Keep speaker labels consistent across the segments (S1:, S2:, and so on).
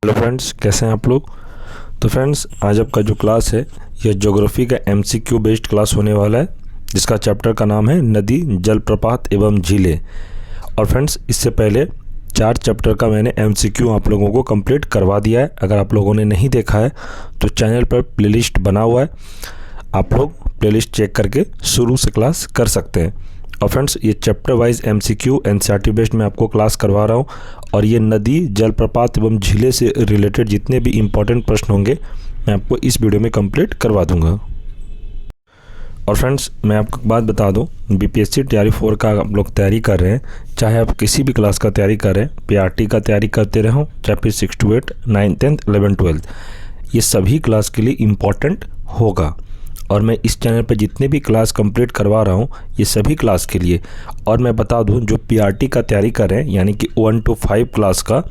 S1: Hello friends, कैसे हैं आप लोग। तो फ्रेंड्स, आज आपका जो क्लास है यह ज्योग्राफी का एमसीक्यू बेस्ड क्लास होने वाला है, जिसका चैप्टर का नाम है नदी, जलप्रपात एवं झीलें। और फ्रेंड्स, इससे पहले 4 चैप्टर का मैंने एमसीक्यू आप लोगों को कंप्लीट करवा दिया है। अगर आप लोगों ने नहीं देखा है तो चैनल पर प्लेलिस्ट बना हुआ है, आप लोग प्लेलिस्ट चेक करके शुरू से क्लास कर सकते हैं। और फ्रेंड्स, ये chapter wise MCQ NCERT based मैं आपको क्लास करवा रहा हूँ, और ये नदी, जलप्रपात एवं झीलें से रिलेटेड जितने भी इम्पोर्टेंट प्रश्न होंगे मैं आपको इस वीडियो में कंप्लीट करवा दूंगा। और फ्रेंड्स, मैं आपको एक बात बता दूं, बीपीएससी तैयारी 4 का आप लोग तैयारी कर रहे हैं, चाहे आप किसी भी क्लास का तैयारी कर रहे हैं, पीआरटी का तैयारी करते रहो, चाहे फिर 6 to 8, 9th, 10th, 11th, 12th, ये सभी क्लास के लिए इम्पॉर्टेंट होगा। और मैं इस चैनल पर जितने भी क्लास कंप्लीट करवा रहा हूँ ये सभी क्लास के लिए। और मैं बता दूँ, जो पीआरटी का तैयारी कर रहे हैं यानी कि 1 to 5 क्लास का,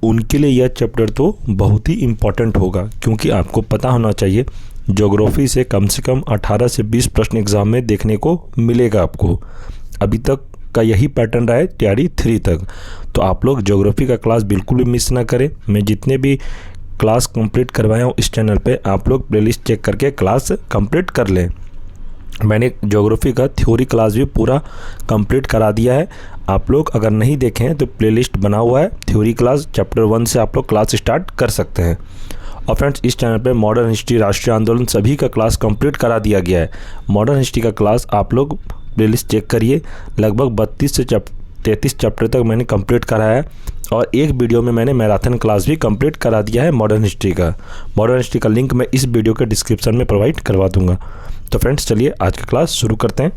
S1: उनके लिए यह चैप्टर तो बहुत ही इम्पॉर्टेंट होगा, क्योंकि आपको पता होना चाहिए ज्योग्राफी से कम 18 से 20 प्रश्न एग्ज़ाम में देखने को मिलेगा आपको। अभी तक का यही पैटर्न रहा है तैयारी 3 तक। तो आप लोग ज्योग्राफी का क्लास बिल्कुल भी मिस ना करें। मैं जितने भी क्लास कंप्लीट करवाया हूँ इस चैनल पे, आप लोग प्लेलिस्ट चेक करके क्लास कंप्लीट कर लें। मैंने ज्योग्राफी का थ्योरी क्लास भी पूरा कंप्लीट करा दिया है। आप लोग अगर नहीं देखे हैं तो प्लेलिस्ट बना हुआ है, थ्योरी क्लास चैप्टर 1 से आप लोग क्लास स्टार्ट कर सकते हैं। और फ्रेंड्स, इस चैनल पे मॉडर्न हिस्ट्री, राष्ट्रीय आंदोलन सभी का क्लास कंप्लीट करा दिया गया है। मॉडर्न हिस्ट्री का क्लास आप लोग प्लेलिस्ट चेक करिए, लगभग 32 से 33 चैप्टर तक मैंने कंप्लीट कराया है, और एक वीडियो में मैंने मैराथन क्लास भी कंप्लीट करा दिया है मॉडर्न हिस्ट्री का। मॉडर्न हिस्ट्री का लिंक मैं इस वीडियो के डिस्क्रिप्शन में प्रोवाइड करवा दूंगा। तो फ्रेंड्स, चलिए आज का क्लास शुरू करते हैं।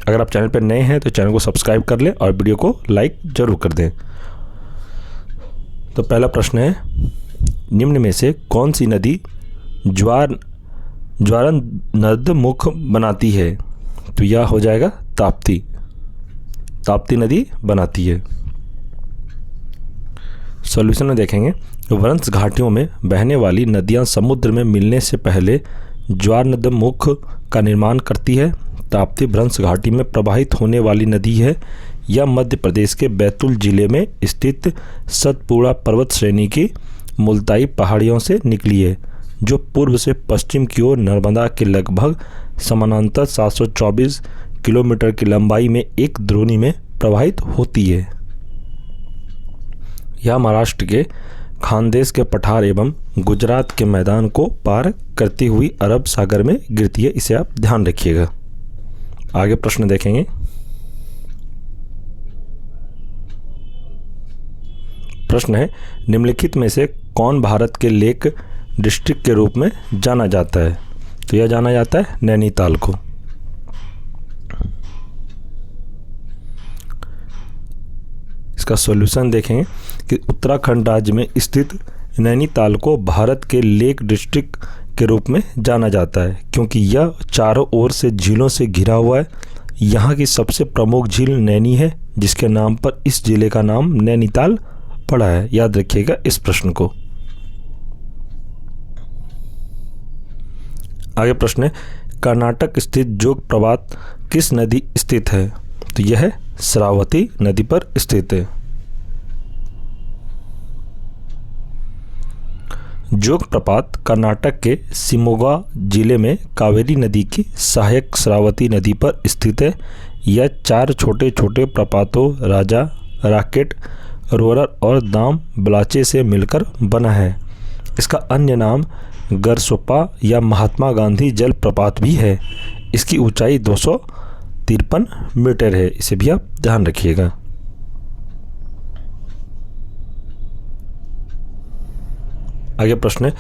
S1: अगर आप चैनल पर नए हैं तो चैनल को सब्सक्राइब कर लें और वीडियो को लाइक ज़रूर कर दें। तो पहला प्रश्न है, निम्न में से कौन सी नदी ज्वारनद बनाती है? तो यह हो जाएगा ताप्ती। ताप्ती नदी बनाती है। सॉल्यूशन में देखेंगे, वंश घाटियों में बहने वाली नदियां समुद्र में मिलने से पहले ज्वारनदमुख का निर्माण करती है। ताप्ती भ्रंश घाटी में प्रवाहित होने वाली नदी है। यह मध्य प्रदेश के बैतूल जिले में स्थित सतपुड़ा पर्वत श्रेणी की मुल्ताई पहाड़ियों से निकली है, जो पूर्व से पश्चिम की ओर नर्मदा के लगभग समानांतर 724 किलोमीटर की लंबाई में एक द्रोणी में प्रवाहित होती है। यह महाराष्ट्र के खानदेश के पठार एवं गुजरात के मैदान को पार करती हुई अरब सागर में गिरती है। इसे आप ध्यान रखिएगा। आगे प्रश्न देखेंगे। प्रश्न है, निम्नलिखित में से कौन भारत के लेक डिस्ट्रिक्ट के रूप में जाना जाता है? तो यह जाना जाता है नैनीताल को। इसका सॉल्यूशन देखेंगे कि उत्तराखंड राज्य में स्थित नैनीताल को भारत के लेक डिस्ट्रिक्ट के रूप में जाना जाता है, क्योंकि यह चारों ओर से झीलों से घिरा हुआ है। यहाँ की सबसे प्रमुख झील नैनी है, जिसके नाम पर इस जिले का नाम नैनीताल पड़ा है। याद रखिएगा इस प्रश्न को। आगे प्रश्न है, कर्नाटक स्थित जोग प्रपात किस नदी स्थित है? तो यह है श्रावती नदी पर स्थित है। जोग प्रपात कर्नाटक के शिमोगा जिले में कावेरी नदी की सहायक श्रावती नदी पर स्थित है। यह 4 छोटे छोटे प्रपातों राजा, राकेट, रोरर और दाम ब्लाचे से मिलकर बना है। इसका अन्य नाम गरसोप्पा या महात्मा गांधी जल प्रपात भी है। इसकी ऊंचाई 253 मीटर है। इसे भी आप ध्यान रखिएगा। आगे प्रश्न है,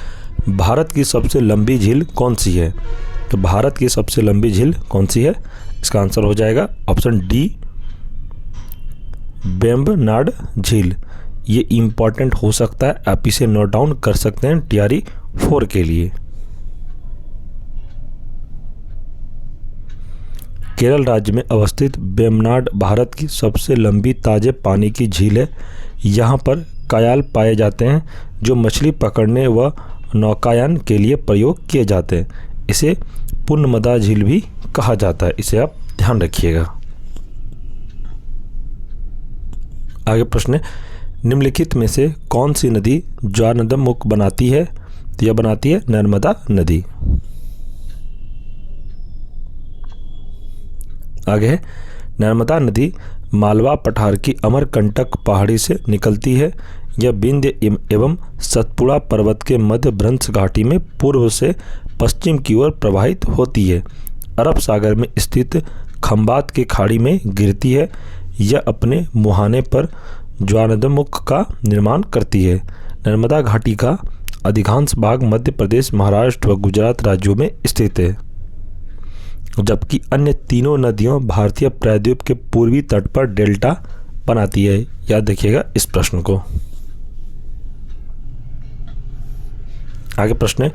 S1: भारत की सबसे लंबी झील कौन सी है? तो भारत की सबसे लंबी झील कौन सी है? इसका आंसर हो जाएगा ऑप्शन डी, वेम्बनाड झील। ये इम्पॉर्टेंट हो सकता है, आप इसे नोट डाउन कर सकते हैं तैयारी 4 के लिए। केरल राज्य में अवस्थित वेम्बनाड भारत की सबसे लंबी ताजे पानी की झील है। यहाँ पर कायाल पाए जाते हैं, जो मछली पकड़ने व नौकायान के लिए प्रयोग किए जाते हैं। इसे पुनमदा झील भी कहा जाता है। इसे आप ध्यान रखिएगा। आगे प्रश्न है, निम्नलिखित में से कौन सी नदी ज्वारनदमुख बनाती है? तो यह बनाती है नर्मदा नदी। आगे है, नर्मदा नदी मालवा पठार की अमरकंटक पहाड़ी से निकलती है। यह विंध्य एवं सतपुड़ा पर्वत के मध्य भ्रंश घाटी में पूर्व से पश्चिम की ओर प्रवाहित होती है। अरब सागर में स्थित खंबात की खाड़ी में गिरती है। यह अपने मुहाने पर ज्वारनदमुख का निर्माण करती है। नर्मदा घाटी का अधिकांश भाग मध्य प्रदेश, महाराष्ट्र व गुजरात राज्यों में स्थित है, जबकि अन्य तीनों नदियों भारतीय प्रायद्वीप के पूर्वी तट पर डेल्टा बनाती है। याद रखिएगा इस प्रश्न को। आगे प्रश्न है,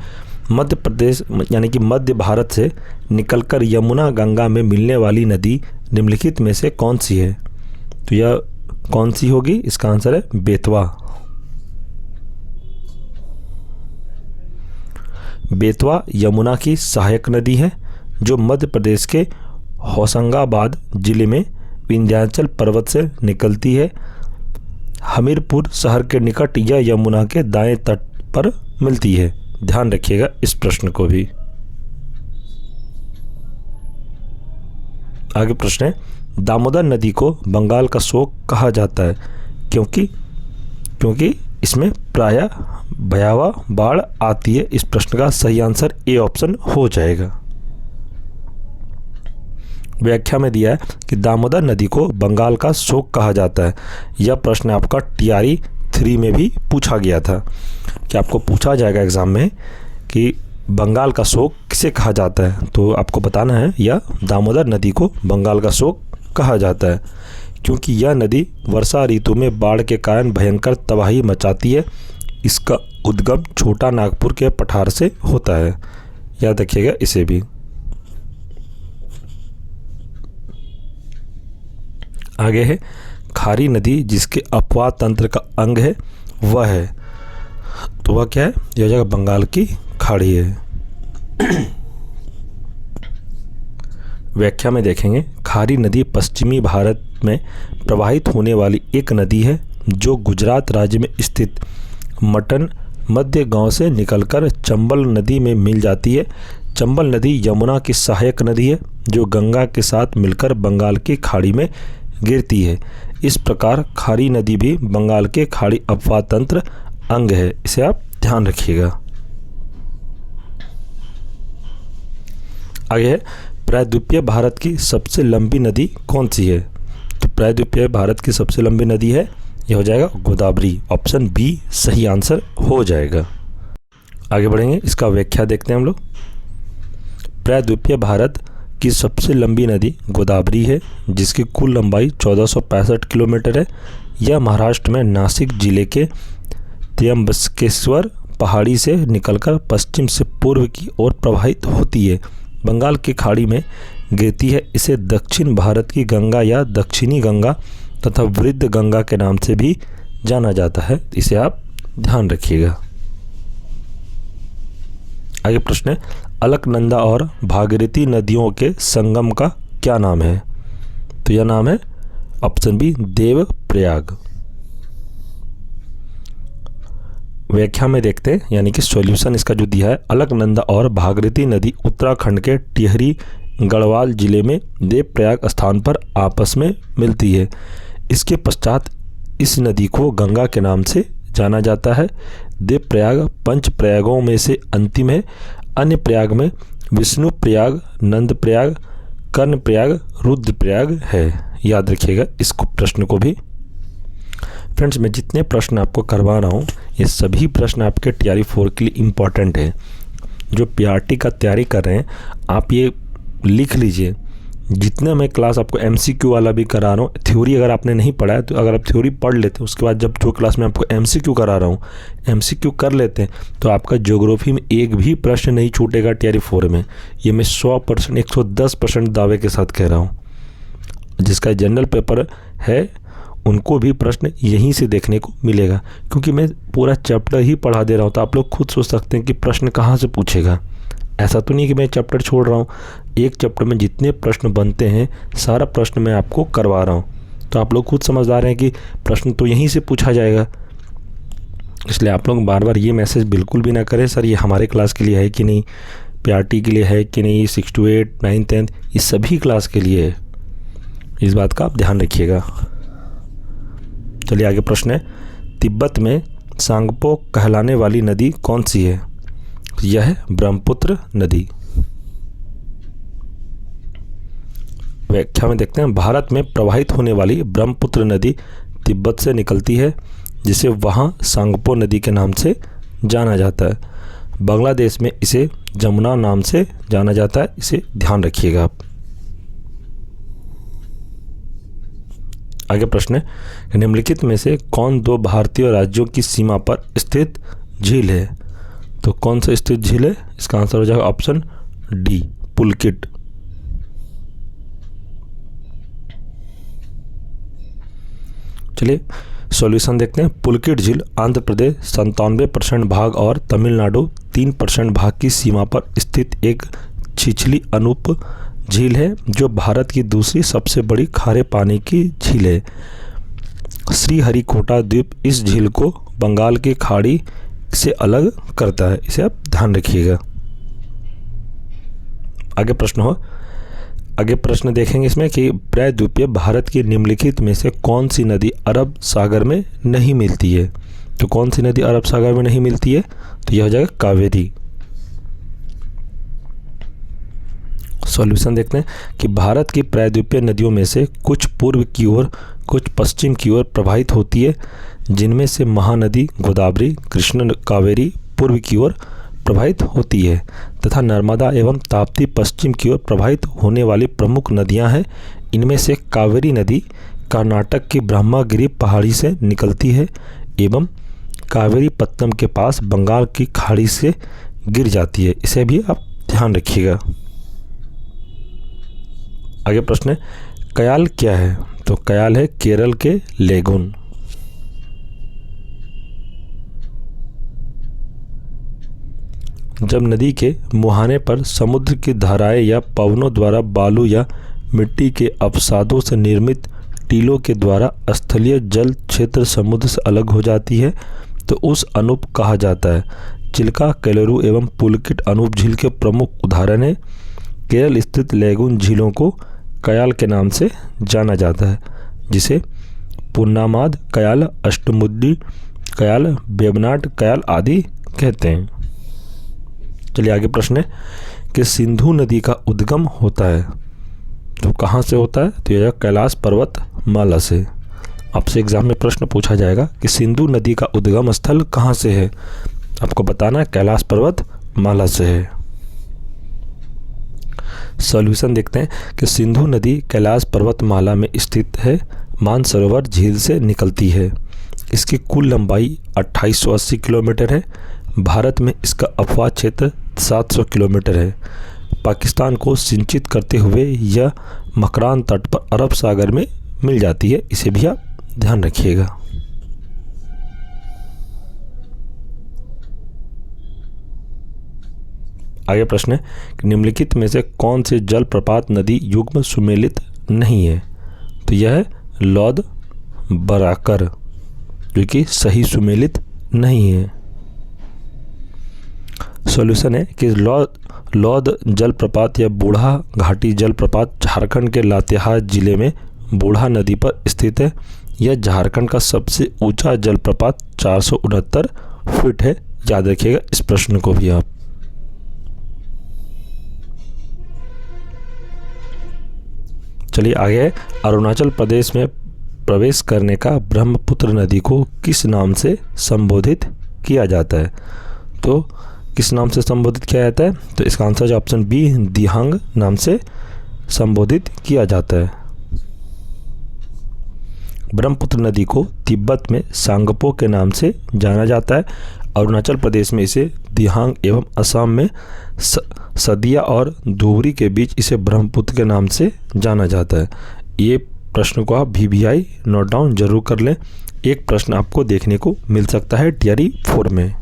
S1: मध्य प्रदेश यानी कि मध्य भारत से निकलकर यमुना गंगा में मिलने वाली नदी निम्नलिखित में से कौन सी है? तो यह कौन सी होगी? इसका आंसर है बेतवा। बेतवा यमुना की सहायक नदी है जो मध्य प्रदेश के होशंगाबाद जिले में विंध्याचल पर्वत से निकलती है। हमीरपुर शहर के निकट यह यमुना के दाएं तट पर मिलती है। ध्यान रखिएगा इस प्रश्न को भी। आगे प्रश्न है, दामोदर नदी को बंगाल का शोक कहा जाता है क्योंकि इसमें प्रायः भयावह बाढ़ आती है। इस प्रश्न का सही आंसर ए ऑप्शन हो जाएगा। व्याख्या में दिया है कि दामोदर नदी को बंगाल का शोक कहा जाता है। यह प्रश्न आपका TRE 3 में भी पूछा गया था कि आपको पूछा जाएगा एग्जाम में कि बंगाल का शोक किसे कहा जाता है, तो आपको बताना है यह दामोदर नदी को बंगाल का शोक कहा जाता है क्योंकि यह नदी वर्षा ऋतु में बाढ़ के कारण भयंकर तबाही मचाती है। इसका उद्गम छोटा नागपुर के पठार से होता है। याद रखिएगा इसे भी। आगे है, खारी नदी जिसके अपवाह तंत्र का अंग है वह है, तो वह क्या है? यह जगह बंगाल की खाड़ी है। व्याख्या में देखेंगे, खारी नदी पश्चिमी भारत में प्रवाहित होने वाली एक नदी है जो गुजरात राज्य में स्थित मटन मध्य गांव से निकलकर चंबल नदी में मिल जाती है। चंबल नदी यमुना की सहायक नदी है जो गंगा के साथ मिलकर बंगाल की खाड़ी में गिरती है। इस प्रकार खारी नदी भी बंगाल के खाड़ी अपवाह तंत्र अंग है। इसे आप ध्यान रखिएगा। आगे है, प्रायद्वीपीय भारत की सबसे लंबी नदी कौन सी है? तो प्रायद्वीपीय भारत की सबसे लंबी नदी है, यह हो जाएगा गोदावरी। ऑप्शन बी सही आंसर हो जाएगा। आगे बढ़ेंगे, इसका व्याख्या देखते हैं हम लोग। प्रायद्वीपीय भारत की सबसे लंबी नदी गोदावरी है जिसकी कुल लंबाई 1465 किलोमीटर है। यह महाराष्ट्र में नासिक जिले के त्र्यंबकेश्वर पहाड़ी से निकलकर पश्चिम से पूर्व की ओर प्रवाहित होती है, बंगाल की खाड़ी में गिरती है। इसे दक्षिण भारत की गंगा या दक्षिणी गंगा तथा वृद्ध गंगा के नाम से भी जाना जाता है। इसे आप ध्यान रखिएगा। आगे प्रश्न है, अलकनंदा और भागीरथी नदियों के संगम का क्या नाम है? तो यह नाम है ऑप्शन बी देवप्रयाग। व्याख्या में देखते हैं यानी कि सॉल्यूशन इसका जो दिया है, अलकनंदा और भागीरथी नदी उत्तराखंड के टिहरी गढ़वाल जिले में देवप्रयाग स्थान पर आपस में मिलती है। इसके पश्चात इस नदी को गंगा के नाम से जाना जाता है। देवप्रयाग पंच प्रयागों में से अंतिम है। अन्य प्रयाग में विष्णु प्रयाग, नंद प्रयाग, कर्ण प्रयाग, रुद्र प्रयाग है। याद रखिएगा इस प्रश्न को भी। फ्रेंड्स, मैं जितने प्रश्न आपको करवा रहा हूँ ये सभी प्रश्न आपके TRE 4 के लिए इम्पॉर्टेंट है। जो PRT का तैयारी कर रहे हैं आप ये लिख लीजिए। जितना मैं क्लास आपको MCQ वाला भी करा रहा हूँ, थ्योरी अगर आपने नहीं पढ़ा है तो अगर आप थ्योरी पढ़ लेते हैं उसके बाद जब जो क्लास में आपको MCQ करा रहा हूँ MCQ कर लेते हैं तो आपका ज्योग्राफी में एक भी प्रश्न नहीं छूटेगा TRE 4 में। ये मैं 100% 110% दावे के साथ कह रहा हूँ। जिसका जनरल पेपर है उनको भी प्रश्न यहीं से देखने को मिलेगा क्योंकि मैं पूरा चैप्टर ही पढ़ा दे रहा हूँ। तो आप लोग खुद सोच सकते हैं कि प्रश्न कहाँ से पूछेगा। ऐसा तो नहीं कि मैं चैप्टर छोड़ रहा हूँ। एक चैप्टर में जितने प्रश्न बनते हैं सारा प्रश्न मैं आपको करवा रहा हूँ। तो आप लोग खुद समझदार हैं कि प्रश्न तो यहीं से पूछा जाएगा, इसलिए आप लोग बार बार ये मैसेज बिल्कुल भी ना करें सर ये हमारे क्लास के लिए है कि नहीं, पीआरटी के लिए है कि नहीं, 6 to 8, 9, 10 ये सभी क्लास के लिए है, इस बात का आप ध्यान रखिएगा। चलिए आगे प्रश्न है, तिब्बत में सांगपो कहलाने वाली नदी कौन सी है? यह है ब्रह्मपुत्र नदी। व्याख्या में देखते हैं, भारत में प्रवाहित होने वाली ब्रह्मपुत्र नदी तिब्बत से निकलती है, जिसे वहाँ सांगपो नदी के नाम से जाना जाता है। बांग्लादेश में इसे जमुना नाम से जाना जाता है, इसे ध्यान रखिएगा आप। आगे प्रश्न है, निम्नलिखित में से कौन दो भारतीय राज्यों की सीमा पर स्थित झील है? तो कौन सा स्थित झील है? इसका आंसर हो जाएगा ऑप्शन डी, पुलकिट। चलिए सॉल्यूशन देखते हैं। पुलकिट झील आंध्र प्रदेश 97% भाग और तमिलनाडु 3% भाग की सीमा पर स्थित एक छिछली अनूप झील है, जो भारत की दूसरी सबसे बड़ी खारे पानी की झील है। श्रीहरिकोटा द्वीप इस झील को बंगाल की खाड़ी से अलग करता है, इसे आप ध्यान रखिएगा। आगे प्रश्न देखेंगे इसमें कि प्रायद्वीपीय भारत की निम्नलिखित में से कौन सी नदी अरब सागर में नहीं मिलती है? तो कौन सी नदी अरब सागर में नहीं मिलती है? तो यह हो जाएगा कावेरी। सॉल्यूशन देखते हैं कि भारत की प्रायद्वीपीय नदियों में से कुछ पूर्व की ओर कुछ पश्चिम की ओर प्रवाहित होती है, जिनमें से महानदी गोदावरी, कृष्ण, कावेरी पूर्व की ओर प्रवाहित होती है तथा नर्मदा एवं ताप्ती पश्चिम की ओर प्रवाहित होने वाली प्रमुख नदियां हैं। इनमें से कावेरी नदी कर्नाटक की ब्रह्मगिरी पहाड़ी से निकलती है एवं कावेरी पत्तनम के पास बंगाल की खाड़ी से गिर जाती है, इसे भी आप ध्यान रखिएगा। आगे प्रश्न है, कयाल क्या है? तो कयाल है केरल के लेगुन। जब नदी के मुहाने पर समुद्र की धाराएं या पवनों द्वारा बालू या मिट्टी के अवसादों से निर्मित टीलों के द्वारा स्थलीय जल क्षेत्र समुद्र से अलग हो जाती है, तो उस अनूप कहा जाता है। चिल्का, केलरू एवं पुलकिट अनूप झील के प्रमुख उदाहरण हैं। केरल स्थित लेगुन झीलों को कयाल के नाम से जाना जाता है, जिसे पुन्नामाद कयाल, अष्टमुडी कयाल, बेबनाड कयाल आदि कहते हैं। चलिए आगे प्रश्न है कि सिंधु नदी का उद्गम होता है, तो कहाँ से होता है? तो यह कैलाश पर्वत माला से। आपसे एग्जाम में प्रश्न पूछा जाएगा कि सिंधु नदी का उद्गम स्थल कहाँ से है? आपको बताना है कैलाश पर्वत माला से है। सॉल्यूशन देखते हैं कि सिंधु नदी कैलाश पर्वत माला में स्थित है, मानसरोवर झील से निकलती है। इसकी कुल लंबाई 2880 किलोमीटर है। भारत में इसका अपवाह क्षेत्र 700 किलोमीटर है। पाकिस्तान को सिंचित करते हुए यह मकरान तट पर अरब सागर में मिल जाती है, इसे भी आप ध्यान रखिएगा। आगे प्रश्न है कि निम्नलिखित में से कौन से जलप्रपात नदी युग्म सुमेलित नहीं है? तो यह है लौद बराकर, जो कि सही सुमेलित नहीं है। सॉल्यूशन है कि लौद जलप्रपात या बूढ़ा घाटी जलप्रपात झारखंड के लातेहार जिले में बूढ़ा नदी पर स्थित है। यह झारखंड का सबसे ऊंचा जलप्रपात 469 फीट है। याद रखिएगा इस प्रश्न को भी आप। चलिए आगे, अरुणाचल प्रदेश में प्रवेश करने का ब्रह्मपुत्र नदी को किस नाम से संबोधित किया जाता है? तो किस नाम से संबोधित किया जाता है? तो इसका आंसर जो ऑप्शन बी, दिहांग नाम से संबोधित किया जाता है। ब्रह्मपुत्र नदी को तिब्बत में सांगपो के नाम से जाना जाता है। अरुणाचल प्रदेश में इसे दिहांग एवं असम में सदिया और धुबरी के बीच इसे ब्रह्मपुत्र के नाम से जाना जाता है। ये प्रश्न को आप VVI नोट डाउन जरूर कर लें। एक प्रश्न आपको देखने को मिल सकता है टियरी 4 में।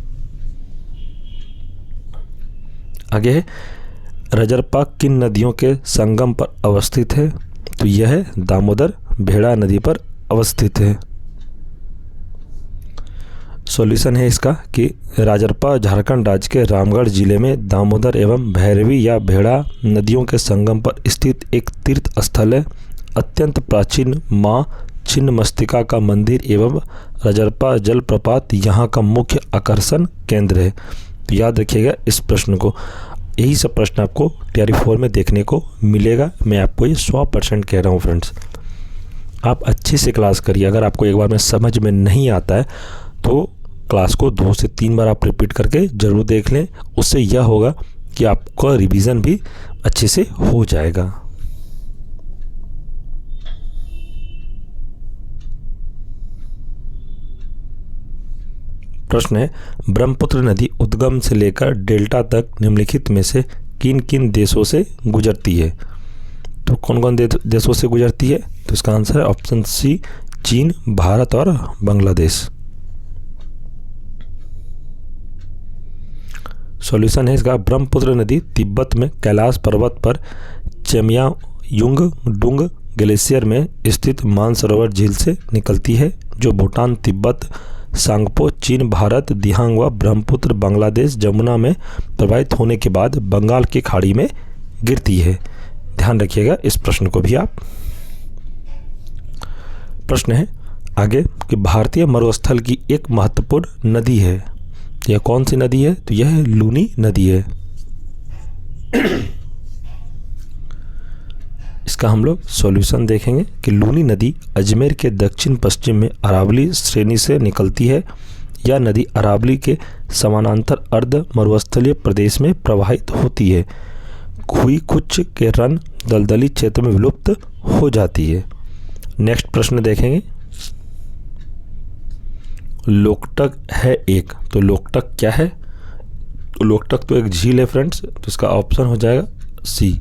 S1: आगे है, रजरपा किन नदियों के संगम पर अवस्थित है? तो यह है दामोदर भेड़ा नदी पर अवस्थित है। सॉल्यूशन है इसका कि राजरप्पा झारखंड राज्य के रामगढ़ जिले में दामोदर एवं भैरवी या भेड़ा नदियों के संगम पर स्थित एक तीर्थ स्थल है। अत्यंत प्राचीन मां छिन्नमस्तिका का मंदिर एवं राजरप्पा जलप्रपात यहाँ का मुख्य आकर्षण केंद्र है। तो याद रखिएगा इस प्रश्न को। यही सब प्रश्न आपको तैयारी 4 में देखने को मिलेगा। मैं आपको ये 100% कह रहा हूँ फ्रेंड्स। आप अच्छे से क्लास करिए। अगर आपको एक बार में समझ में नहीं आता है तो क्लास को 2 से 3 बार आप रिपीट करके ज़रूर देख लें। उससे यह होगा कि आपका रिवीजन भी अच्छे से हो जाएगा। प्रश्न है, ब्रह्मपुत्र नदी उद्गम से लेकर डेल्टा तक निम्नलिखित में से किन किन देशों से गुजरती है? तो कौन कौन देशों से गुजरती है? तो इसका आंसर है ऑप्शन सी, चीन, भारत और बांग्लादेश। सॉल्यूशन है इसका, ब्रह्मपुत्र नदी तिब्बत में कैलाश पर्वत पर चेमयायुंगडुंग ग्लेशियर में स्थित मानसरोवर झील से निकलती है, जो भूटान, तिब्बत, सांगपो, चीन, भारत, दिहांग व ब्रह्मपुत्र, बांग्लादेश, जमुना में प्रवाहित होने के बाद बंगाल की खाड़ी में गिरती है। ध्यान रखिएगा इस प्रश्न को भी आप। प्रश्न है आगे कि भारतीय मरुस्थल की एक महत्वपूर्ण नदी है। यह कौन सी नदी है? तो यह लूनी नदी है। इसका हम लोग सॉल्यूशन देखेंगे कि लूनी नदी अजमेर के दक्षिण पश्चिम में अरावली श्रेणी से निकलती है। यह नदी अरावली के समानांतर अर्ध मरुस्थलीय प्रदेश में प्रवाहित होती है। खुई कुछ के रन दलदली क्षेत्र में विलुप्त हो जाती है। नेक्स्ट प्रश्न देखेंगे, लोकटक है एक। तो लोकटक क्या है? तो लोकटक तो एक झील है फ्रेंड्स। तो इसका ऑप्शन हो जाएगा सी।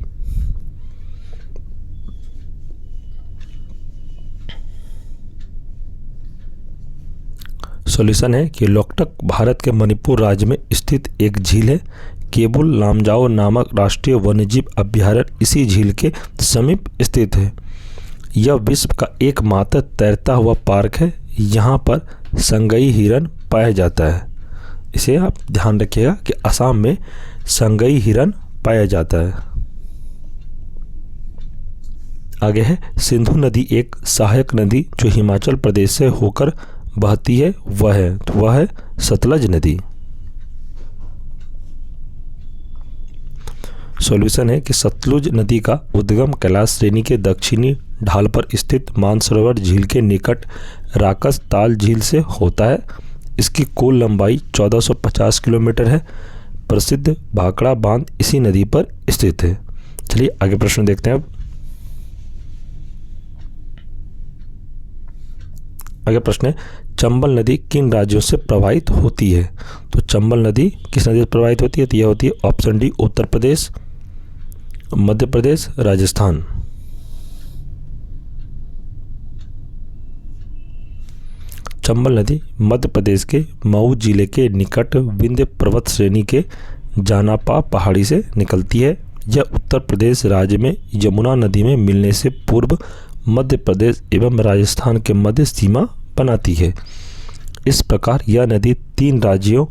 S1: सॉल्यूशन है कि लोकटक भारत के मणिपुर राज्य में स्थित एक झील है। केबुल लामजाओ नामक राष्ट्रीय वन्यजीव अभयारण्य इसी झील के समीप स्थित है। यह विश्व का एकमात्र तैरता हुआ पार्क है। यहाँ पर संगई हिरन पाया जाता है। इसे आप ध्यान रखिएगा कि असम में संगई हिरन पाया जाता है। आगे है, सिंधु नदी एक सहायक नदी जो हिमाचल प्रदेश से होकर बहती है, वह है सतलज नदी। सॉल्यूशन है कि सतलुज नदी का उद्गम कैलाश श्रेणी के दक्षिणी ढाल पर स्थित मानसरोवर झील के निकट राकस ताल झील से होता है। इसकी कुल लंबाई 1450 किलोमीटर है। प्रसिद्ध भाखड़ा बांध इसी नदी पर स्थित है। चलिए आगे प्रश्न देखते हैं। अब आगे प्रश्न है, चंबल नदी किन राज्यों से प्रवाहित होती है? तो चंबल नदी किस नदी से प्रवाहित होती है? तो यह होती है ऑप्शन डी, उत्तर प्रदेश, मध्य प्रदेश, राजस्थान। चंबल नदी मध्य प्रदेश के मऊ जिले के निकट विंध्य पर्वत श्रेणी के जानापा पहाड़ी से निकलती है। यह उत्तर प्रदेश राज्य में यमुना नदी में मिलने से पूर्व मध्य प्रदेश एवं राजस्थान के मध्य सीमा बनाती है। इस प्रकार यह नदी 3 राज्यों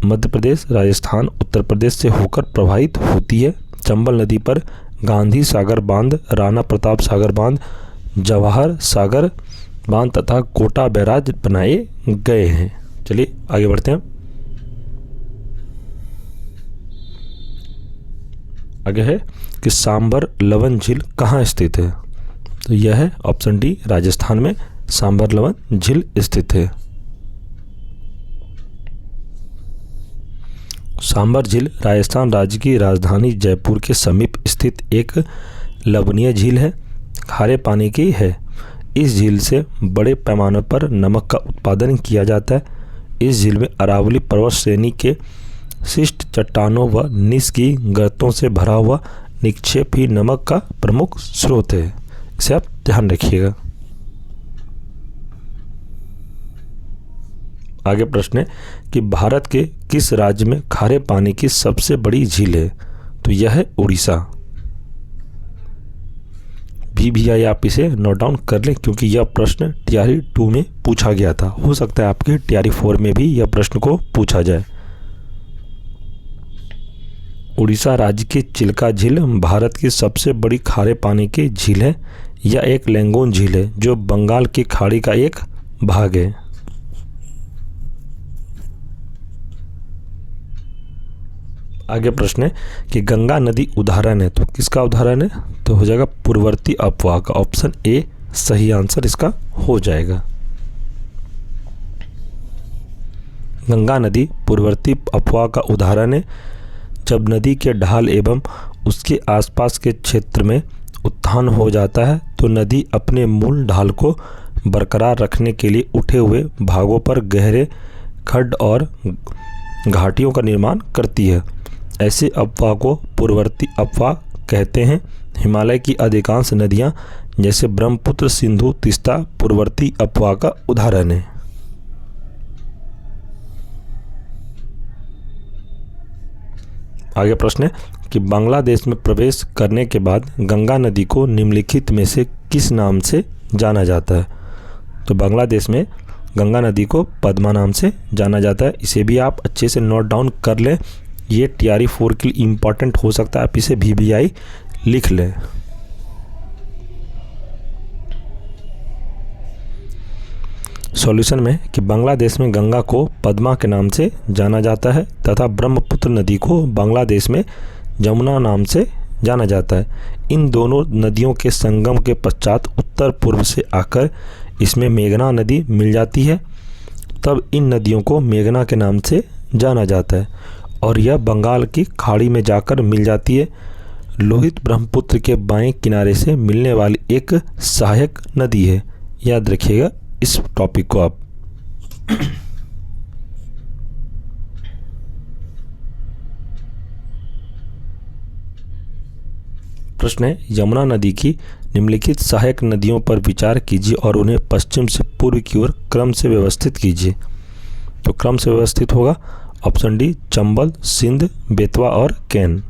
S1: मध्य प्रदेश, राजस्थान, उत्तर प्रदेश से होकर प्रवाहित होती है। चंबल नदी पर गांधी सागर बांध, राणा प्रताप सागर बांध, जवाहर सागर बांध तथा कोटा बैराज बनाए गए हैं। चलिए आगे बढ़ते हैं। आगे है कि सांबर लवन झील कहाँ स्थित है? तो यह है ऑप्शन डी, राजस्थान में सांबर लवन झील स्थित है। सांबर झील राजस्थान राज्य की राजधानी जयपुर के समीप स्थित एक लवणीय झील है। खारे पानी की है। इस झील से बड़े पैमाने पर नमक का उत्पादन किया जाता है। इस झील में अरावली पर्वत श्रेणी के शिष्ट चट्टानों व निस की गर्तों से भरा हुआ निक्षेप ही नमक का प्रमुख स्रोत है। इसे आप ध्यान रखिएगा। आगे प्रश्न है कि भारत के किस राज्य में खारे पानी की सबसे बड़ी झील है? तो यह है उड़ीसा। VVI आप इसे नोट डाउन कर लें, क्योंकि यह प्रश्न TRE 2 में पूछा गया था। हो सकता है आपके TRE 4 में भी यह प्रश्न को पूछा जाए। उड़ीसा राज्य की चिल्का झील भारत की सबसे बड़ी खारे पानी की झील है। यह एक लैंगून झील है जो बंगाल की खाड़ी का एक भाग है। आगे प्रश्न है कि गंगा नदी उदाहरण है, तो किसका उदाहरण है? तो हो जाएगा पूर्ववर्ती अफवाह का। ऑप्शन ए सही आंसर इसका हो जाएगा। गंगा नदी पूर्ववर्ती अफवाह का उदाहरण है। जब नदी के ढाल एवं उसके आसपास के क्षेत्र में उत्थान हो जाता है तो नदी अपने मूल ढाल को बरकरार रखने के लिए उठे हुए भागों पर गहरे खड्ड और घाटियों का निर्माण करती है। ऐसे अफवाह को पूर्ववर्ती अफवाह कहते हैं। हिमालय की अधिकांश नदियां जैसे ब्रह्मपुत्र, सिंधु, तीस्ता पूर्ववर्ती अफवाह का उदाहरण है। आगे प्रश्न है कि बांग्लादेश में प्रवेश करने के बाद गंगा नदी को निम्नलिखित में से किस नाम से जाना जाता है? तो बांग्लादेश में गंगा नदी को पद्मा नाम से जाना जाता है। इसे भी आप अच्छे से नोट डाउन कर लें, ये TRE 4 के लिए इम्पॉर्टेंट हो सकता है, आप इसे VVI लिख लें। सॉल्यूशन में कि बांग्लादेश में गंगा को पद्मा के नाम से जाना जाता है तथा ब्रह्मपुत्र नदी को बांग्लादेश में जमुना नाम से जाना जाता है। इन दोनों नदियों के संगम के पश्चात उत्तर पूर्व से आकर इसमें मेघना नदी मिल जाती है, तब इन नदियों को मेघना के नाम से जाना जाता है और यह बंगाल की खाड़ी में जाकर मिल जाती है। लोहित ब्रह्मपुत्र के बाएं किनारे से मिलने वाली एक सहायक नदी है। याद रखिएगा इस टॉपिक को आप। प्रश्न है यमुना नदी की निम्नलिखित सहायक नदियों पर विचार कीजिए और उन्हें पश्चिम से पूर्व की ओर क्रम से व्यवस्थित कीजिए। तो क्रम से व्यवस्थित होगा ऑप्शन डी चंबल, सिंध, बेतवा और कैन।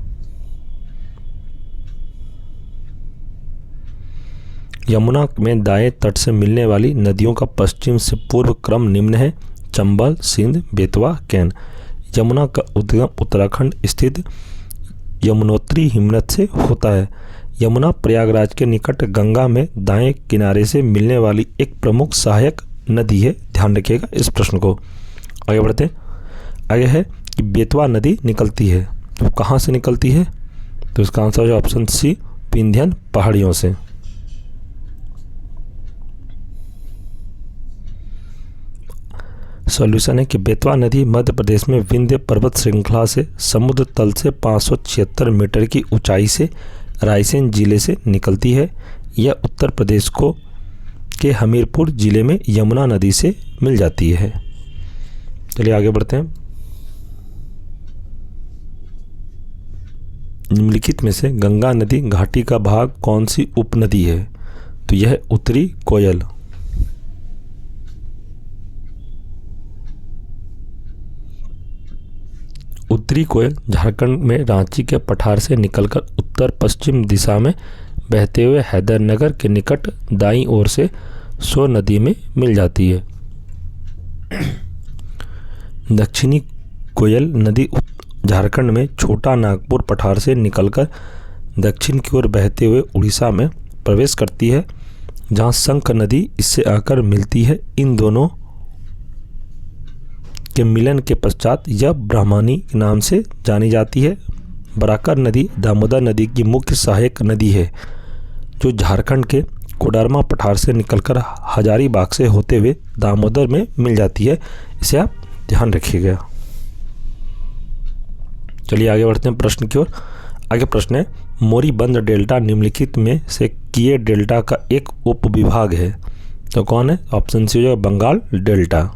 S1: यमुना में दाएं तट से मिलने वाली नदियों का पश्चिम से पूर्व क्रम निम्न है: चंबल, सिंध, बेतवा, कैन। यमुना का उद्गम उत्तराखंड स्थित यमुनोत्री हिमनद से होता है। यमुना प्रयागराज के निकट गंगा में दाएं किनारे से मिलने वाली एक प्रमुख सहायक नदी है। ध्यान रखिएगा इस प्रश्न को। आगे बढ़ते हैं। आगे है कि बेतवा नदी निकलती है, तो कहाँ से निकलती है? तो इसका आंसर है ऑप्शन सी विंध्यन पहाड़ियों से। सॉल्यूशन है कि बेतवा नदी मध्य प्रदेश में विंध्य पर्वत श्रृंखला से समुद्र तल से 576 मीटर की ऊंचाई से रायसेन जिले से निकलती है। यह उत्तर प्रदेश के हमीरपुर जिले में यमुना नदी से मिल जाती है। चलिए आगे बढ़ते हैं। निम्नलिखित में से गंगा नदी घाटी का भाग कौन सी उपनदी है? तो यह उत्तरी कोयल। उत्तरी कोयल झारखंड में रांची के पठार से निकलकर उत्तर पश्चिम दिशा में बहते हुए हैदरनगर के निकट दाईं ओर से सो नदी में मिल जाती है। दक्षिणी कोयल नदी झारखंड में छोटा नागपुर पठार से निकलकर दक्षिण की ओर बहते हुए उड़ीसा में प्रवेश करती है, जहां शंख नदी इससे आकर मिलती है। इन दोनों के मिलन के पश्चात यह ब्राह्मणी के नाम से जानी जाती है। बराकर नदी दामोदर नदी की मुख्य सहायक नदी है, जो झारखंड के कोडरमा पठार से निकलकर हजारीबाग से होते हुए दामोदर में मिल जाती है। इसे आप ध्यान रखिएगा। चलिए आगे बढ़ते हैं प्रश्न की ओर। आगे प्रश्न है मोरीबंद डेल्टा निम्नलिखित में से किए डेल्टा का एक उपविभाग है, तो कौन है? ऑप्शन सी हो बंगाल डेल्टा।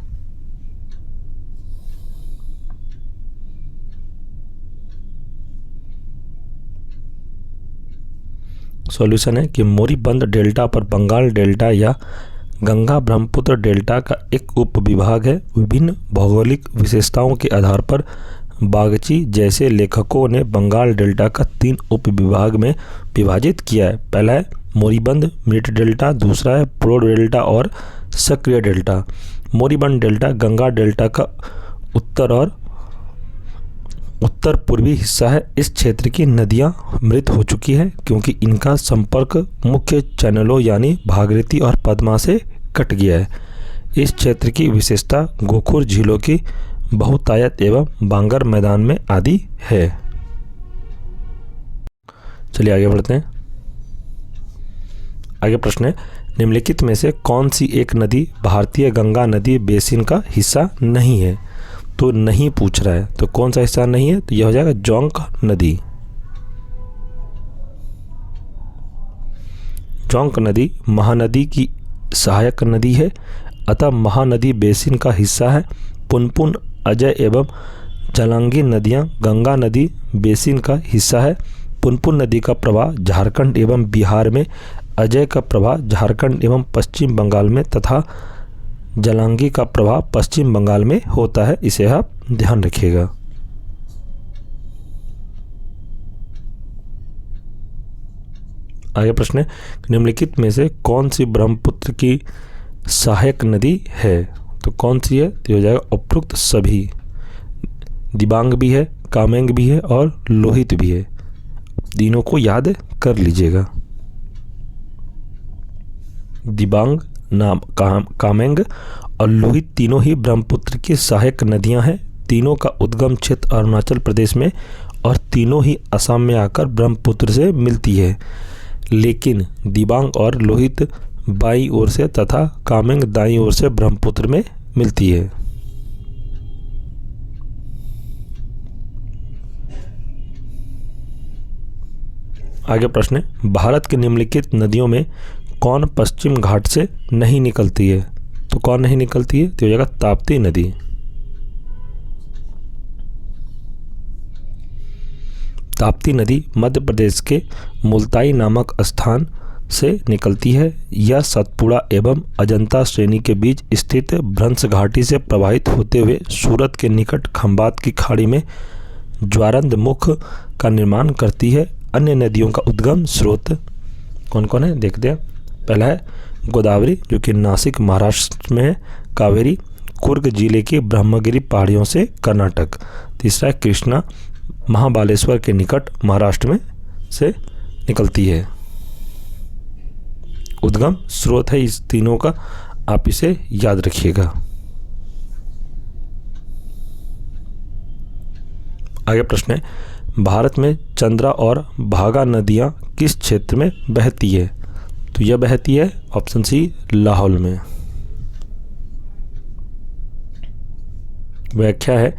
S1: सॉल्यूशन है कि मोरीबंद डेल्टा पर बंगाल डेल्टा या गंगा ब्रह्मपुत्र डेल्टा का एक उपविभाग है। विभिन्न भौगोलिक विशेषताओं के आधार पर बागची जैसे लेखकों ने बंगाल डेल्टा का 3 उपविभाग में विभाजित किया है। पहला है मोरीबंद मिड डेल्टा, दूसरा है प्रो डेल्टा और सक्रिय डेल्टा। मोरीबंद डेल्टा गंगा डेल्टा का उत्तर और उत्तर पूर्वी हिस्सा है। इस क्षेत्र की नदियां मृत हो चुकी है क्योंकि इनका संपर्क मुख्य चैनलों यानी भागीरथी और पद्मा से कट गया है। इस क्षेत्र की विशेषता गोखुर झीलों की बहुतायत एवं बांगर मैदान में आदि है। चलिए आगे बढ़ते हैं। आगे प्रश्न है, निम्नलिखित में से कौन सी एक नदी भारतीय गंगा नदी बेसिन का हिस्सा नहीं है? तो नहीं पूछ रहा है, तो कौन सा हिस्सा नहीं है? तो यह हो जाएगा जोंक नदी। जोंक नदी महानदी की सहायक नदी है, अतः महानदी बेसिन का हिस्सा है। पुनपुन, अजय एवं जलांगी नदियां गंगा नदी बेसिन का हिस्सा है। पुनपुन नदी का प्रवाह झारखंड एवं बिहार में, अजय का प्रवाह झारखंड एवं पश्चिम बंगाल में तथा जलांगी का प्रवाह पश्चिम बंगाल में होता है। इसे आप ध्यान रखिएगा। आगे प्रश्न है, निम्नलिखित में से कौन सी ब्रह्मपुत्र की सहायक नदी है? तो कौन सी है? तो हो जाएगा उपरोक्त सभी। दिबांग भी है, कामेंग भी है और लोहित भी है। तीनों को याद कर लीजिएगा। दिबांग, नाम कामेंग और लोहित तीनों ही ब्रह्मपुत्र की सहायक नदियां हैं। तीनों का उद्गम क्षेत्र अरुणाचल प्रदेश में और तीनों ही असम में आकर ब्रह्मपुत्र से मिलती है। लेकिन दिबांग और लोहित बाईं ओर से तथा कामेंग दाईं ओर से ब्रह्मपुत्र में मिलती है। आगे प्रश्न है, भारत के निम्नलिखित नदियों में कौन पश्चिम घाट से नहीं निकलती है? तो कौन नहीं निकलती है? तो हो जाएगा ताप्ती नदी। ताप्ती नदी मध्य प्रदेश के मुल्ताई नामक स्थान से निकलती है। यह सतपुड़ा एवं अजंता श्रेणी के बीच स्थित भ्रंश घाटी से प्रवाहित होते हुए सूरत के निकट खंबात की खाड़ी में ज्वारंद मुख का निर्माण करती है। अन्य नदियों का उद्गम स्रोत कौन कौन है देखते हैं। पहला है गोदावरी जो कि नासिक महाराष्ट्र में है। कावेरी कुर्ग जिले की ब्रह्मगिरी पहाड़ियों से कर्नाटक। तीसरा है कृष्णा महाबालेश्वर के निकट महाराष्ट्र में से निकलती है। उद्गम स्रोत है इस तीनों का, आप इसे याद रखिएगा। आगे प्रश्न है, भारत में चंद्रा और भागा नदियां किस क्षेत्र में बहती है? तो यह बहती है ऑप्शन सी लाहौल में। व्याख्या है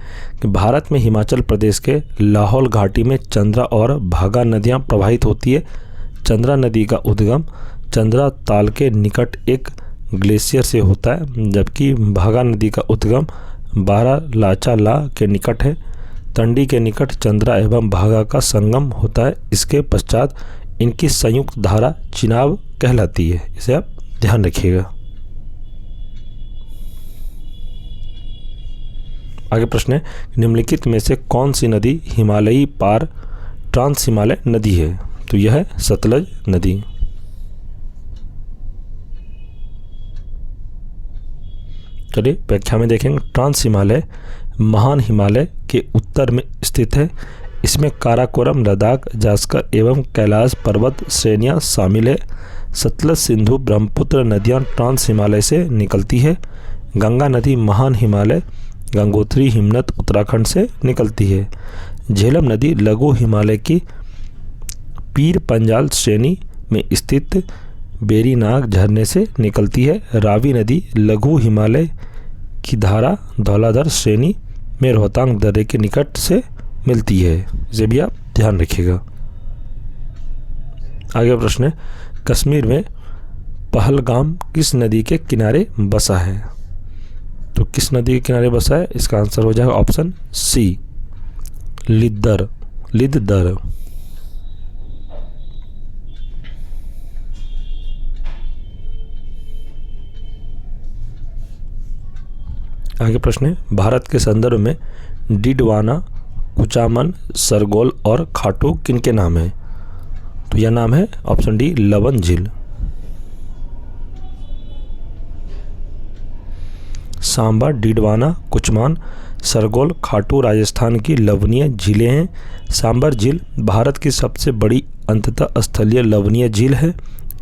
S1: कि भारत में हिमाचल प्रदेश के लाहौल घाटी में चंद्रा और भागा नदियां प्रवाहित होती है। चंद्रा नदी का उद्गम चंद्रा ताल के निकट एक ग्लेशियर से होता है, जबकि भागा नदी का उद्गम बारालाचाला के निकट है। तंडी के निकट चंद्रा एवं भागा का संगम होता है। इसके पश्चात इनकी संयुक्त धारा चिनाब कहलाती है। इसे आप ध्यान रखिएगा। आगे प्रश्न है, निम्नलिखित में से कौन सी नदी हिमालयी पार ट्रांस हिमालय नदी है? तो यह है सतलज नदी। चलिए व्याख्या में देखेंगे। ट्रांस हिमालय महान हिमालय के उत्तर में स्थित है। इसमें काराकोरम, लद्दाख, जास्कर एवं कैलाश पर्वत श्रेणियां शामिल है। सतलज, सिंधु, ब्रह्मपुत्र नदियां ट्रांस हिमालय से निकलती है। गंगा नदी महान हिमालय गंगोत्री हिमनद उत्तराखंड से निकलती है। झेलम नदी लघु हिमालय की पीर पंजाल श्रेणी में स्थित बेरीनाग झरने से निकलती है। रावी नदी लघु हिमालय की धारा धौलाधर श्रेणी में रोहतांग दर्रे के निकट से मिलती है। इसे भी आप ध्यान रखिएगा। आगे प्रश्न है, कश्मीर में पहलगाम किस नदी के किनारे बसा है? तो किस नदी के किनारे बसा है? इसका आंसर हो जाएगा ऑप्शन सी लिद्दर। आगे प्रश्न है, भारत के संदर्भ में डिडवाना, कुचामन, सरगोल और खाटू किनके नाम है? तो यह नाम है ऑप्शन डी लवन झील। सांबा, डीडवाना, कुचमान, सरगोल, खाटू राजस्थान की लवणीय झीलें हैं। सांबर झील भारत की सबसे बड़ी अंततः स्थलीय लवणीय झील है।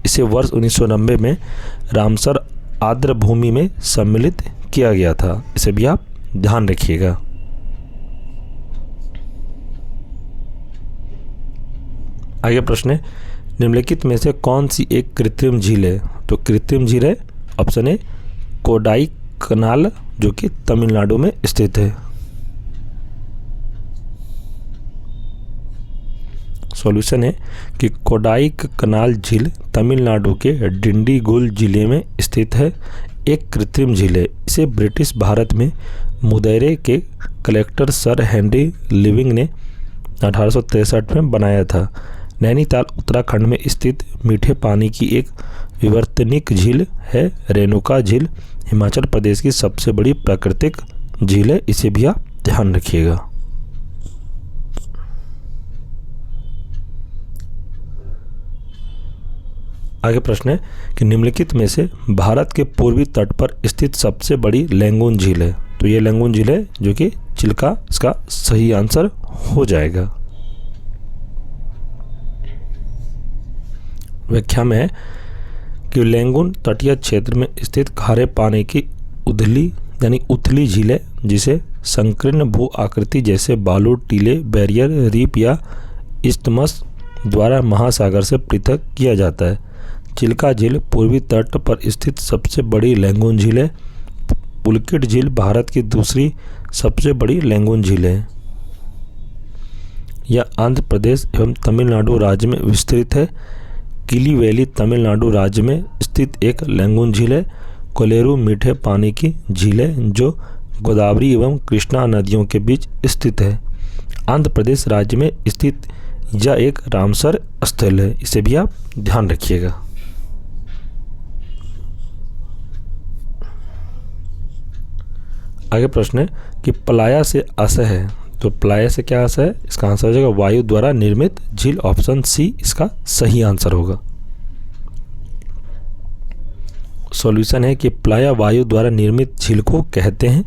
S1: इसे वर्ष 1990 में रामसर आर्द्र भूमि में सम्मिलित किया गया था। इसे भी आप ध्यान रखिएगा। आगे प्रश्न है, निम्नलिखित में से कौन सी एक कृत्रिम झील है? तो कृत्रिम झील है ऑप्शन ए कोडाईकनाल, जो कि तमिलनाडु में स्थित है। सॉल्यूशन है कि कोडाईकनाल झील तमिलनाडु के डिंडीगुल जिले में स्थित है, एक कृत्रिम झील है। इसे ब्रिटिश भारत में मुदैरे के कलेक्टर सर हेनरी लिविंग ने 1863 में बनाया था। नैनीताल उत्तराखंड में स्थित मीठे पानी की एक विवर्तनिक झील है। रेणुका झील हिमाचल प्रदेश की सबसे बड़ी प्राकृतिक झील है। इसे भी आप ध्यान रखिएगा। आगे प्रश्न है कि निम्नलिखित में से भारत के पूर्वी तट पर स्थित सबसे बड़ी लैंगून झील है? तो ये लैंगून झील है जो कि चिल्का इसका सही आंसर हो जाएगा। व्याख्या में है कि लैंगून तटीय क्षेत्र में स्थित खारे पानी की उथली यानी उथली झील है, जिसे संकीर्ण भू आकृति जैसे बालू, टीले, बैरियर रीफ या इस्थमस द्वारा महासागर से पृथक किया जाता है। चिल्का झील पूर्वी तट पर स्थित सबसे बड़ी लैंगून झील है। पुलकिट झील भारत की दूसरी सबसे बड़ी लैंगून झील है। यह आंध्र प्रदेश एवं तमिलनाडु राज्य में विस्तृत है। किली वैली तमिलनाडु राज्य में स्थित एक लैंगून झील है। कोलेरू मीठे पानी की झील है जो गोदावरी एवं कृष्णा नदियों के बीच स्थित है। आंध्र प्रदेश राज्य में स्थित यह एक रामसर स्थल है। इसे भी आप ध्यान रखिएगा। आगे प्रश्न है कि प्लाया से आशय है? तो प्लाया से क्या आशय है? इसका आंसर हो जाएगा वायु द्वारा निर्मित झील। ऑप्शन सी इसका सही आंसर होगा। सॉल्यूशन है कि प्लाया वायु द्वारा निर्मित झील को कहते हैं।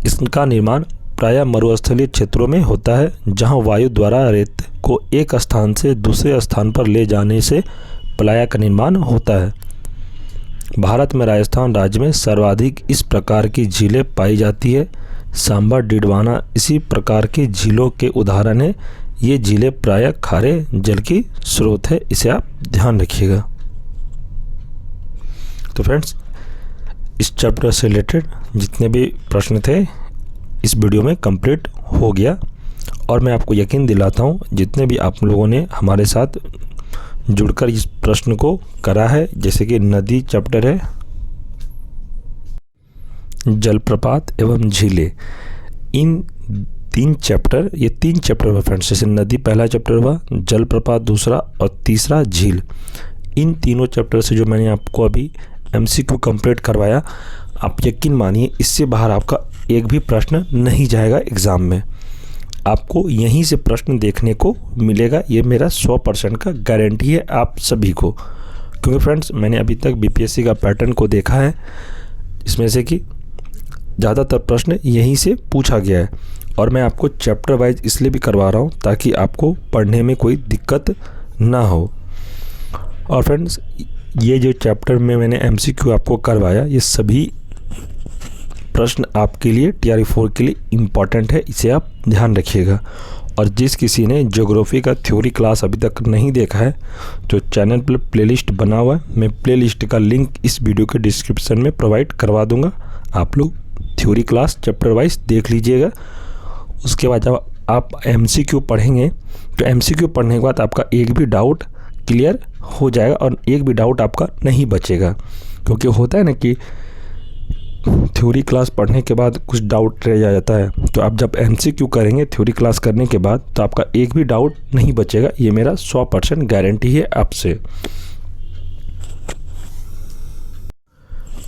S1: इसका निर्माण प्रायः मरुस्थलीय क्षेत्रों में होता है, जहां वायु द्वारा रेत को एक स्थान से दूसरे स्थान पर ले जाने से प्लाया का निर्माण होता है। भारत में राजस्थान राज्य में सर्वाधिक इस प्रकार की झीलें पाई जाती है। सांबा, डीडवाना इसी प्रकार की झीलों के उदाहरण है। ये झीलें प्रायः खारे जल की स्रोत है। इसे आप ध्यान रखिएगा। तो फ्रेंड्स, इस चैप्टर से रिलेटेड जितने भी प्रश्न थे इस वीडियो में कंप्लीट हो गया। और मैं आपको यकीन दिलाता हूँ जितने भी आप लोगों ने हमारे साथ जुड़कर इस प्रश्न को करा है, जैसे कि नदी चैप्टर है, जलप्रपात एवं झीलें, इन तीन चैप्टर हुआ फ्रेंड्स। जैसे नदी पहला चैप्टर हुआ, जलप्रपात दूसरा और तीसरा झील। इन तीनों चैप्टर से जो मैंने आपको अभी MCQ कंप्लीट करवाया, आप यकीन मानिए इससे बाहर आपका एक भी प्रश्न नहीं जाएगा एग्ज़ाम में। आपको यहीं से प्रश्न देखने को मिलेगा। ये मेरा 100% का गारंटी है आप सभी को, क्योंकि फ्रेंड्स मैंने अभी तक BPSC का पैटर्न को देखा है। इसमें से कि ज़्यादातर प्रश्न यहीं से पूछा गया है। और मैं आपको चैप्टर वाइज इसलिए भी करवा रहा हूँ ताकि आपको पढ़ने में कोई दिक्कत ना हो। और फ्रेंड्स, ये जो चैप्टर में मैंने MCQ आपको करवाया, ये सभी प्रश्न आपके लिए TRE 4 के लिए इम्पॉर्टेंट है। इसे आप ध्यान रखिएगा। और जिस किसी ने ज्योग्राफी का थ्योरी क्लास अभी तक नहीं देखा है, तो चैनल पर प्लेलिस्ट बना हुआ है। मैं प्लेलिस्ट का लिंक इस वीडियो के डिस्क्रिप्शन में प्रोवाइड करवा दूंगा। आप लोग थ्योरी क्लास चैप्टर वाइज देख लीजिएगा। उसके बाद जब आप MCQ पढ़ेंगे तो MCQ पढ़ने के बाद आपका एक भी डाउट क्लियर हो जाएगा और एक भी डाउट आपका नहीं बचेगा। क्योंकि होता है ना कि थ्योरी क्लास पढ़ने के बाद कुछ डाउट रह जाता है, तो आप जब MCQ करेंगे थ्योरी क्लास करने के बाद तो आपका एक भी डाउट नहीं बचेगा। ये मेरा 100% गारंटी है आपसे।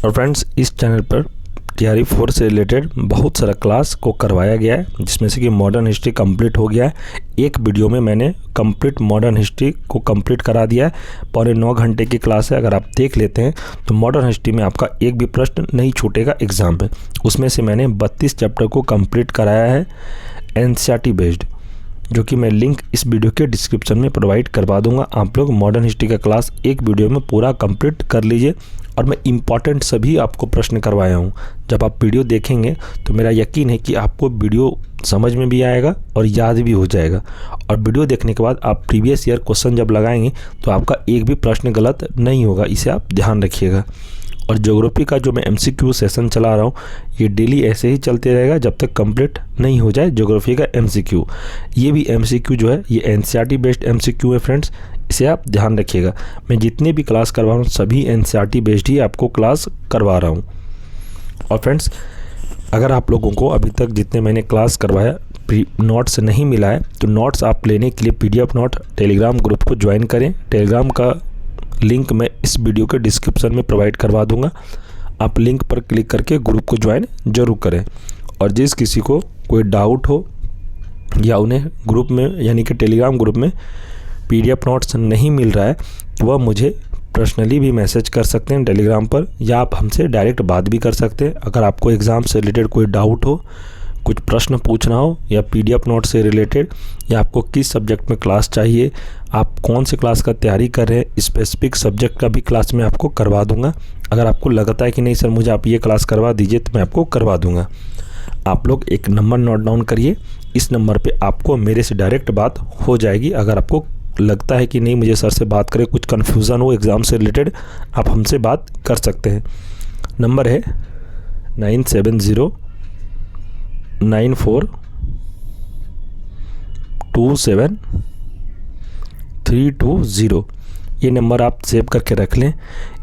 S1: और फ्रेंड्स, इस चैनल पर TRE 4 से रिलेटेड बहुत सारा क्लास को करवाया गया है, जिसमें से कि मॉडर्न हिस्ट्री कंप्लीट हो गया है। एक वीडियो में मैंने कंप्लीट मॉडर्न हिस्ट्री को कंप्लीट करा दिया है। 9.25 घंटे की क्लास है। अगर आप देख लेते हैं तो मॉडर्न हिस्ट्री में आपका एक भी प्रश्न नहीं छूटेगा एग्ज़ाम में। उसमें से मैंने 32 चैप्टर को कंप्लीट कराया है NCERT बेस्ड, जो कि मैं लिंक इस वीडियो के डिस्क्रिप्शन में प्रोवाइड करवा दूंगा। आप लोग मॉडर्न हिस्ट्री का क्लास एक वीडियो में पूरा कंप्लीट कर लीजिए। और मैं इम्पॉर्टेंट सभी आपको प्रश्न करवाया हूँ। जब आप वीडियो देखेंगे तो मेरा यकीन है कि आपको वीडियो समझ में भी आएगा और याद भी हो जाएगा। और वीडियो देखने के बाद आप प्रीवियस ईयर क्वेश्चन जब लगाएंगे तो आपका एक भी प्रश्न गलत नहीं होगा, इसे आप ध्यान रखिएगा। और ज्योग्राफी का जो मैं MCQ सेशन चला रहा हूँ, ये डेली ऐसे ही चलते रहेगा जब तक कंप्लीट नहीं हो जाए ज्योग्राफी का MCQ। ये भी MCQ जो है ये NCERT बेस्ड MCQ है फ्रेंड्स, इसे आप ध्यान रखिएगा। मैं जितने भी क्लास करवा रहा हूँ सभी NCERT बेस्ड ही आपको क्लास करवा रहा हूँ। और फ्रेंड्स, अगर आप लोगों को अभी तक जितने मैंने क्लास करवाया नोट्स नहीं मिला है तो नोट्स आप लेने के लिए PDF नोट टेलीग्राम ग्रुप को ज्वाइन करें। टेलीग्राम का लिंक मैं इस वीडियो के डिस्क्रिप्शन में प्रोवाइड करवा दूंगा। आप लिंक पर क्लिक करके ग्रुप को ज्वाइन जरूर करें। और जिस किसी को कोई डाउट हो या उन्हें ग्रुप में यानी कि टेलीग्राम ग्रुप में PDF नोट्स नहीं मिल रहा है तो वह मुझे पर्सनली भी मैसेज कर सकते हैं टेलीग्राम पर, या आप हमसे डायरेक्ट बात भी कर सकते हैं। अगर आपको एग्ज़ाम से रिलेटेड कोई डाउट हो, कुछ प्रश्न पूछना हो या PDF नोट से रिलेटेड, या आपको किस सब्जेक्ट में क्लास चाहिए, आप कौन से क्लास का तैयारी कर रहे हैं, स्पेसिफिक सब्जेक्ट का भी क्लास मैं आपको करवा दूंगा। अगर आपको लगता है कि नहीं सर मुझे आप ये क्लास करवा दीजिए तो मैं आपको करवा दूंगा। आप लोग एक नंबर नोट डाउन करिए, इस नंबर पे आपको मेरे से डायरेक्ट बात हो जाएगी। अगर आपको लगता है कि नहीं मुझे सर से बात करें, कुछ कन्फ्यूज़न हो एग्ज़ाम से रिलेटेड, आप हमसे बात कर सकते हैं। नंबर है 9709427320। ये नंबर आप सेव करके रख लें।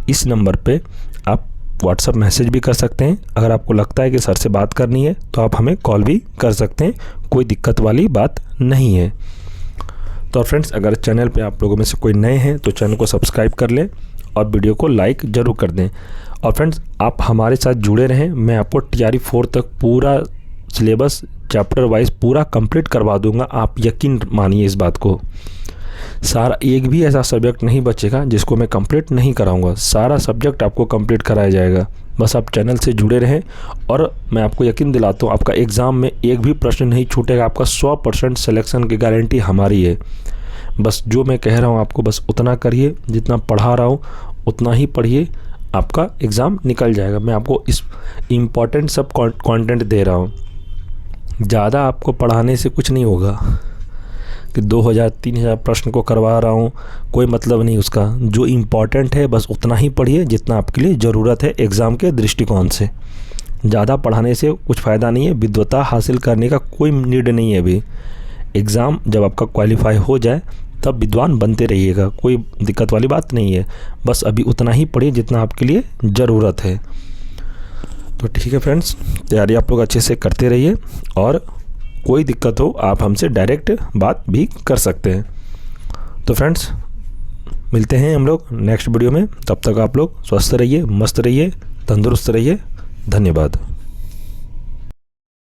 S1: इस नंबर पे आप व्हाट्सअप मैसेज भी कर सकते हैं। अगर आपको लगता है कि सर से बात करनी है तो आप हमें कॉल भी कर सकते हैं, कोई दिक्कत वाली बात नहीं है। तो फ्रेंड्स, अगर चैनल पे आप लोगों में से कोई नए हैं तो चैनल को सब्सक्राइब कर लें और वीडियो को लाइक ज़रूर कर दें। और फ्रेंड्स, आप हमारे साथ जुड़े रहें। मैं आपको TRE 4 तक पूरा सिलेबस चैप्टर वाइज पूरा कंप्लीट करवा दूंगा। आप यकीन मानिए इस बात को। सारा एक भी ऐसा सब्जेक्ट नहीं बचेगा जिसको मैं कंप्लीट नहीं कराऊंगा। सारा सब्जेक्ट आपको कंप्लीट कराया जाएगा। बस आप चैनल से जुड़े रहें और मैं आपको यकीन दिलाता हूँ आपका एग्ज़ाम में एक भी प्रश्न नहीं छूटेगा। आपका 100% सिलेक्शन की गारंटी हमारी है। बस जो मैं कह रहा हूँ आपको बस उतना करिए, जितना पढ़ा रहा हूँ उतना ही पढ़िए, आपका एग्ज़ाम निकल जाएगा। मैं आपको इस इम्पॉर्टेंट सब कंटेंट दे रहा हूँ। ज़्यादा आपको पढ़ाने से कुछ नहीं होगा कि 2000-3000 प्रश्न को करवा रहा हूँ, कोई मतलब नहीं उसका। जो इम्पॉर्टेंट है बस उतना ही पढ़िए जितना आपके लिए ज़रूरत है एग्ज़ाम के दृष्टिकोण से। ज़्यादा पढ़ाने से कुछ फ़ायदा नहीं है। विद्वता हासिल करने का कोई नीड नहीं है। अभी एग्ज़ाम जब आपका क्वालिफाई हो जाए तब विद्वान बनते रहिएगा, कोई दिक्कत वाली बात नहीं है। बस अभी उतना ही पढ़िए जितना आपके लिए ज़रूरत है। तो ठीक है फ्रेंड्स, तैयारी आप लोग अच्छे से करते रहिए और कोई दिक्कत हो आप हमसे डायरेक्ट बात भी कर सकते हैं। तो फ्रेंड्स, मिलते हैं हम लोग नेक्स्ट वीडियो में। तब तक आप लोग स्वस्थ रहिए, मस्त रहिए, तंदुरुस्त रहिए। धन्यवाद।